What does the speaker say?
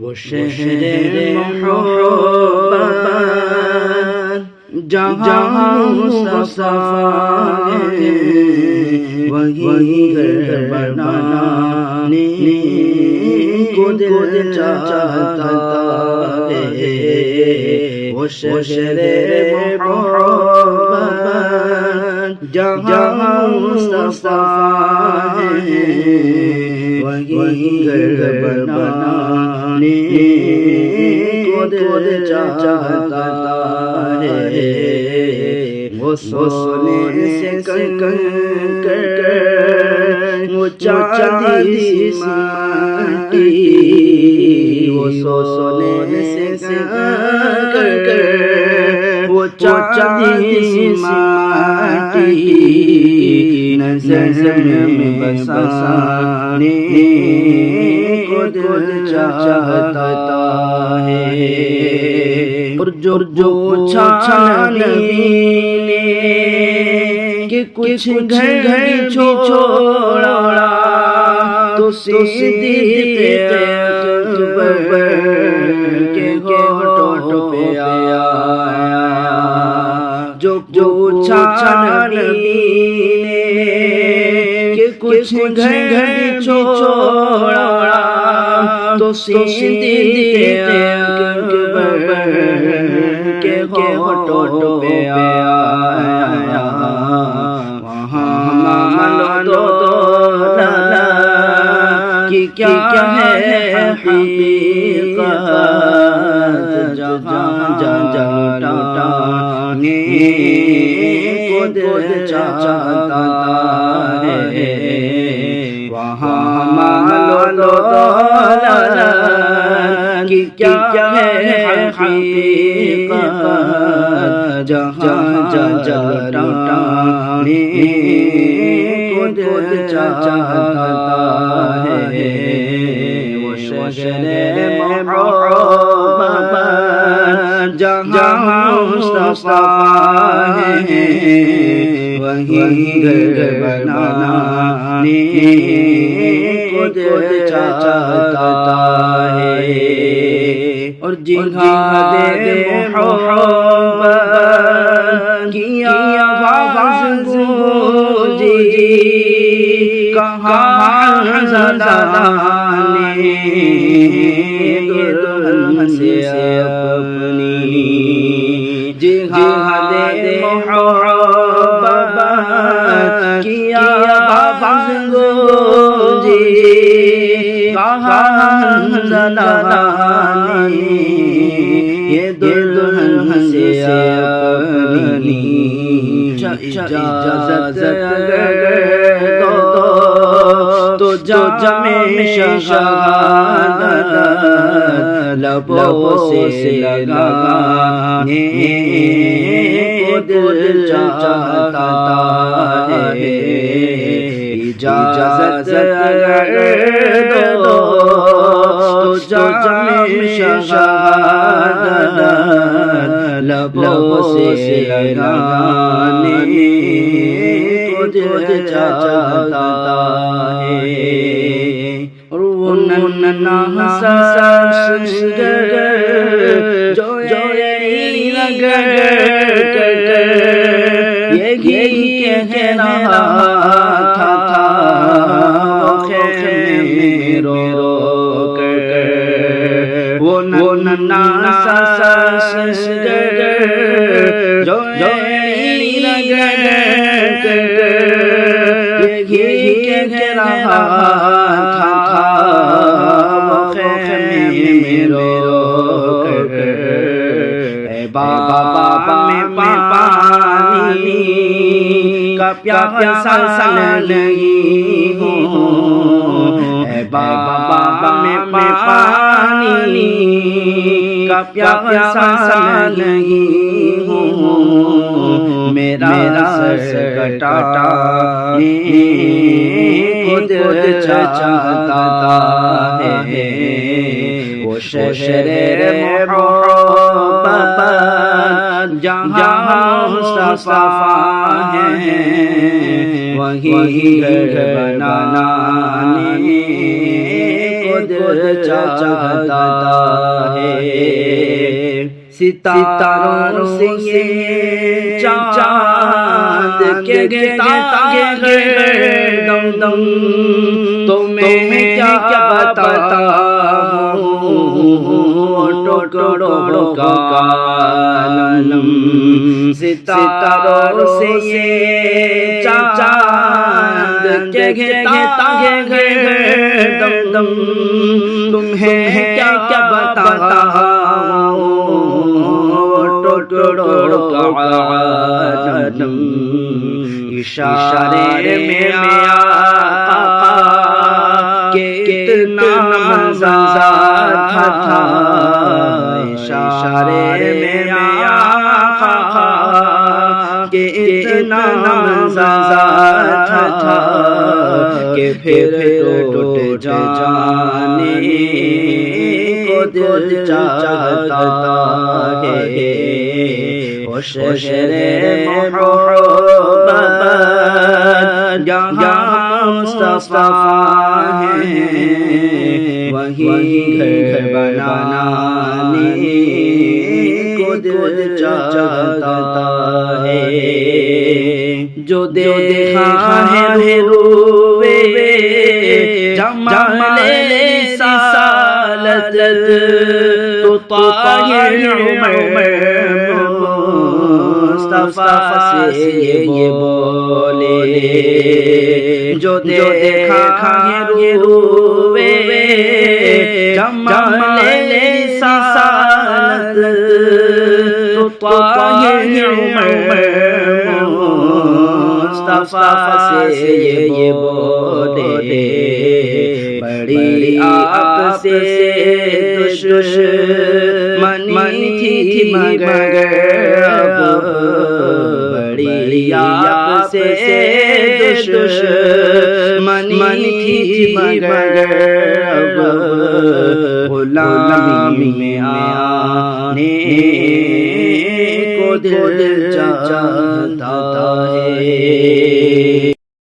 وہ شہر محبت جہاں مصطفیٰ ہے، وہی گھر بنانے کو دل چاہتا ہے۔ وہ شہر محبت جہاں مصطفیٰ ہے، وہی گھر بنانے کو دل چاہتا ہے۔ وہ سونے سے کنکر وہ چاندی سی مٹی، وہ سونے سے کنکر وہ چاندی سی مٹی، نظر میں بسانے کو دل چاہتا ہے۔ اور جو نبی نے کہ کچھ گھر چھوڑا تو صدیق اکبر کے ہونٹوں پہ آیا۔ جو نبی نے کہ کچھ گھر چھوڑا تو صدیق اکبر کے ہونٹوں پہ آیا۔ وہاں مال و دولت کی کیا ہے حقیقت، جہاں لوٹانے کو دل چاہتا ہے۔ وہاں مال و دولت کی کیا ہے حقیقت، جہاں لوٹانے کو دل چاہتا ہے۔ وہ شہر محبت جہاں مصطفیٰ ہے، وہی گھر بنانے کو دل چاہتا ہے۔ اور جہاد محبت کی آواز گونجی، کہاں زدانے دلہن سے اپنی، جہاد محبت کی آواز گونجی، کہاں زدانے یہ دلہن سے اپنی۔ اجازت اگر دو تو جام شہادت لبوں سے لگانے کو دل چاہتا ہے۔ اجازت اگر دو تو جام شہادت لبوں سے لگانے کو دل چاہتا ہے۔ اور وہ ننھا سا سنگر جو یہی لگر یہی کہہ رہا تھا، خیمے میں رو کر وہ ننھا سا سنگر جو یہی لگر یہی کہہ رہا تھا، خیمے میں رو کر اے بابا میں پانی کا پیاسا نہیں ہوں، اے بابا میں پانی کا پیاسا نہیں ہوں، میرا سر کٹانے کو دل چاہتا ہے۔ وہ شہر محبت جہاں مصطفیٰ ہے، وہی گھر بنانے کو دل چاہتا ہے ستاروں سے یہ چاند کہتا ہے دم دم تمہیں کیا بتاؤں ٹکڑوں کا عالم ستاروں سے یہ چاند کہتا ہے دم دم تمہیں کیا بتاؤں ٹکڑوں کا عالم اشارے میں آقا کہ کتنا مزہ تھا اشارے میں آقا کہ اتنا مزہ تھا کہ پھر ٹوٹ جانے کو دل چاہتا ہے شہر محبت جہاں مصطفیٰ ہے وہی گھر بنانے کو دل چاہتا ہے جو دیکھا ہے روے جمال رسالت تو طاہر عمر مصطفیٰ سے یہ بولے جو دیکھا ہے روے جمال رسالت تو طاہر عمر مصطفیٰ سے یہ بولے بڑی آپ سے دشمنی تھی مگر اب بڑی آپ سے دشمنی تھی مگر اب غلامی میں آنے کو دل چاہتا ہے